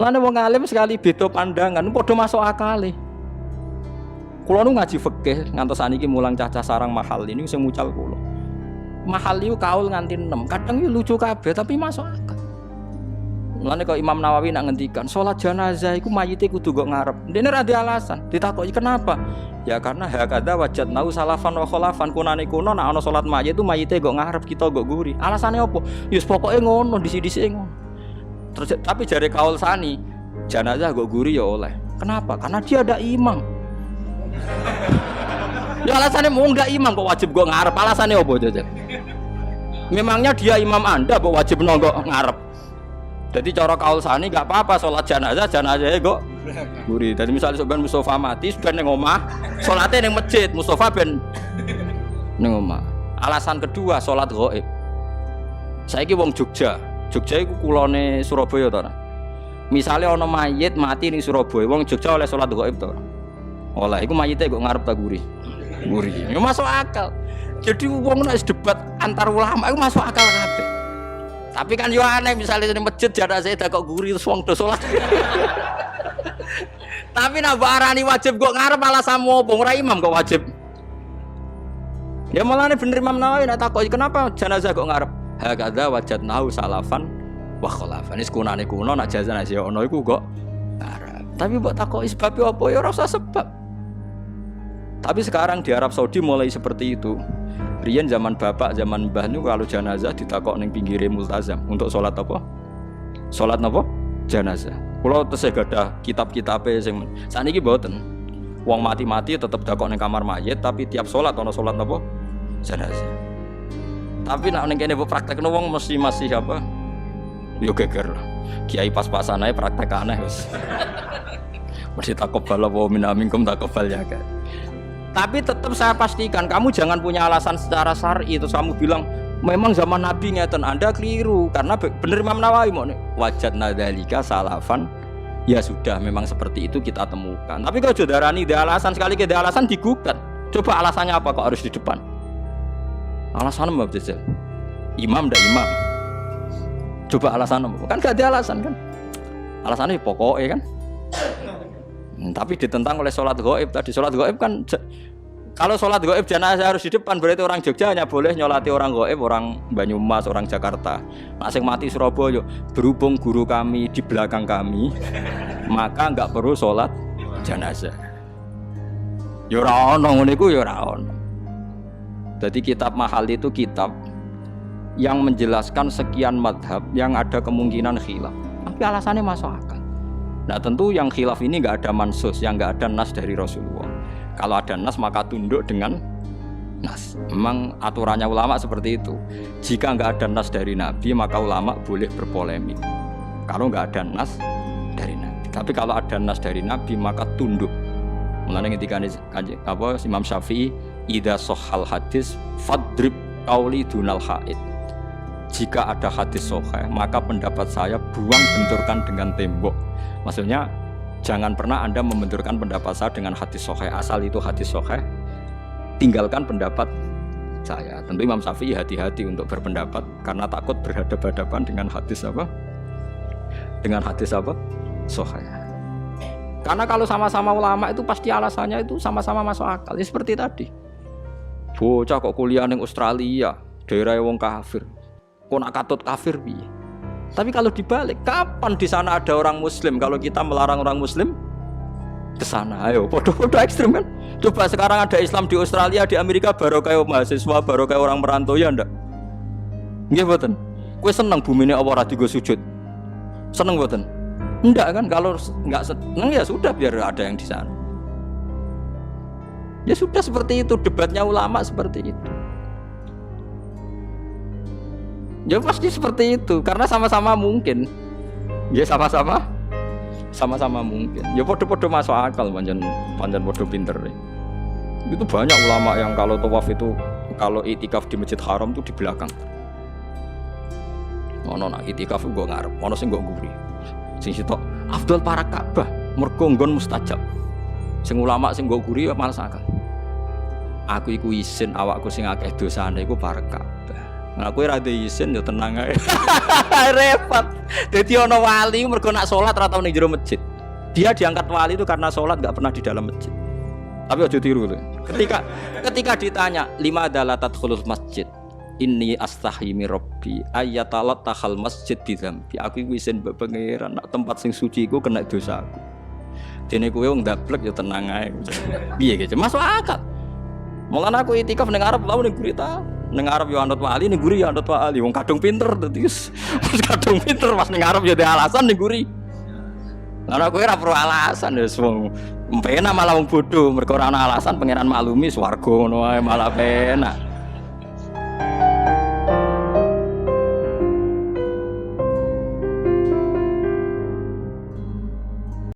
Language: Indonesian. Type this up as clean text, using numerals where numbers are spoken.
Mulane wong alim sekali beda pandangan padha masuk akal. Kula nu ngaji fikih ngantos saniki mulang cacah sarang mahal ini sing mucal kula. Mahal itu kaul nganti 6. Kadang itu lucu kabeh tapi masuk akal. Mulane kok Imam Nawawi nak ngendikan salat jenazah iku mayite kudu kok ngarep. Dene ra ada alasan. Ditakoki kenapa? Ya karena hakadha wajadnau salafan wa khalafan kunane kuno nek ana salat mayit itu mayite kok ngarep kita kok guri. Alasane opo? Ya pokoke ngono disi-disi ngono. Terus tapi jare kaul sani jenazah kok guri ya oleh. Kenapa? Karena dia ada imam. Ya alasannya mau enggak imam kok wajib kok ngarep. Alasannya opo jajan? Memangnya dia imam Anda kok wajib nonggok ngarep. Jadi cara kaul sani enggak apa-apa salat jenazah kok guri. Jadi misalnya sebenarnya Mustafa mati sudah ning omah, salatnya ning masjid, Mustafa ben ning omah. Alasan kedua salat ghaib. Saiki wong Jogja iku kulone Surabaya to ora? Misale ana mayit mati ning Surabaya, wong Jogja oleh salat ghaib to ora? Oleh iku mayite kok ngarep ta guri. Guri. Ya masuk akal. Jadi wong nek debat antar ulama iku masuk akal kabeh. Tapi kan yo aneh misalnya di masjid jenazah kok guri terus wong do salat. Tapi nak barani wajib kok ngarep alasanmu opo ora imam kok wajib. Ya malane bener Imam Nawawi nak takoki kenapa jenazah kok ngarep? Hakadha wajadnahu salafan wa khalafan. Wis kunane kuno nak jenazah ono iku kok ngarep. Tapi mbok takoki sebab apa ya ora usah sebab. Tapi sekarang di Arab Saudi mulai seperti itu. Riyen zaman bapak, zaman mbah niku kalau jenazah ditakok ning pinggire multazam untuk salat apa? Salat napa? Jenazah. Kula tesih gadah kitab-kitabe sing saniki mboten. Wong mati-mati tetep dakok ning kamar mayit tapi tiap salat ana salat napa? Jenazah. Tapi nek ning kene praktekno wong mesti masih apa? Yo geger lah. Kiai pas-pasan ae praktek aneh wis. Mesti takobal wa min aminkum takobal ya kan. Tapi tetap saya pastikan kamu jangan punya alasan secara syar'i terus kamu bilang memang zaman Nabi ngeten. Anda keliru karena bener Imam Nawawi mau wajadna dzalika salafan. Ya sudah memang seperti itu kita temukan. Tapi kalau jodarani ada alasan sekali ke ada alasan digugat. Coba alasannya apa kok harus di depan? Alasannya apa Jajal? Imam ndak imam. Coba alasannya kan gak ada alasan kan? Alasannya pokoknya kan? Tapi ditentang oleh sholat ghaib tadi. Sholat ghaib kan kalau sholat ghaib jenazah harus di depan, berarti orang Jogja hanya boleh nyolati orang ghaib, orang Banyumas, orang Jakarta. Nah, sing mati Surabaya, berhubung guru kami di belakang kami, maka enggak perlu sholat jenazah. Ya ora ono ngene iku ya ora ono. Jadi kitab mahal itu kitab yang menjelaskan sekian madhab yang ada kemungkinan khilaf. Tapi alasannya masuk akal. Nah tentu yang khilaf ini nggak ada mansus, yang nggak ada nas dari Rasulullah. Kalau ada nas maka tunduk dengan nas. Memang aturannya ulama seperti itu. Jika nggak ada nas dari Nabi maka ulama boleh berpolemik. Kalau nggak ada nas dari Nabi. Tapi kalau ada nas dari Nabi maka tunduk. Mulanya ketika Imam Syafi'i, idza shahhal hadis fadrib qauli dunal haid. Jika ada hadis sahih maka pendapat saya buang benturkan dengan tembok. Maksudnya jangan pernah Anda membenturkan pendapat saya dengan hadis sahih, asal itu hadis sahih, tinggalkan pendapat saya. Tentu Imam Syafi'i hati-hati untuk berpendapat karena takut berhadapan-hadapan dengan hadis apa? Dengan hadis apa? Sahih. Karena kalau sama-sama ulama itu pasti alasannya itu sama-sama masuk akal. Ya seperti tadi. Bocah kok kuliah di Australia, daerah wong kafir. Kok nak katut kafir piye? Tapi kalau dibalik, kapan di sana ada orang Muslim? Kalau kita melarang orang Muslim ke sana, ayo, podo-podo ekstrim kan? Coba sekarang ada Islam di Australia, di Amerika, baru kayak mahasiswa, baru kayak orang merantau ya ndak? Nggih mboten. Kowe seneng bumine apa ora digo sujud? Seneng mboten? Ndak kan? Kalau enggak seneng ya sudah biar ada yang di sana. Ya sudah seperti itu, debatnya ulama seperti itu. Ya pasti seperti itu karena sama-sama mungkin. Ya sama-sama mungkin. Ya podo-podo masuk akal panjen podo pinter. Itu banyak ulama yang kalau tawaf itu kalau itikaf di Masjid Haram itu di belakang. Ono nak itikaf go ngarep, ono sing go nguri. Sing sitok afdal para Ka'bah, mergo nggon mustajab. Sing ulama sing go nguri ya males akal. Aku iku isin awakku sing akeh dosane iku para Ka'bah. Nah, kowe ra duwe izin ya tenang ae. Repot. Dadi ana wali mergo nak salat ra tau ning jero masjid. Dia diangkat wali itu karena salat enggak pernah di dalam masjid. Tapi aja tiru lho. Ketika ditanya, "Lima dalatat khulul masjid?" Inni astahi mi rabbi ayatalat tahal masjid di dzambi. Aku iku izin mbek pangeran nak tempat sing suci iku kena dosaku. Dene kowe wong ndablek ya tenang ae. Piye gitu? Masuk akal. Mulane aku itikaf ning Arab lha ning gurita. Ning Arab yo anut wali, ning guri yo anut wali. Wong kadung pinter dadi wis kadung pinter pas ning Arab yo ada alasan ning guri. Lah kowe ora perlu alasan wis wong penak malah wong bodoh mergo ora ana alasan pangeran maklumi swarga ngono wae malah penak.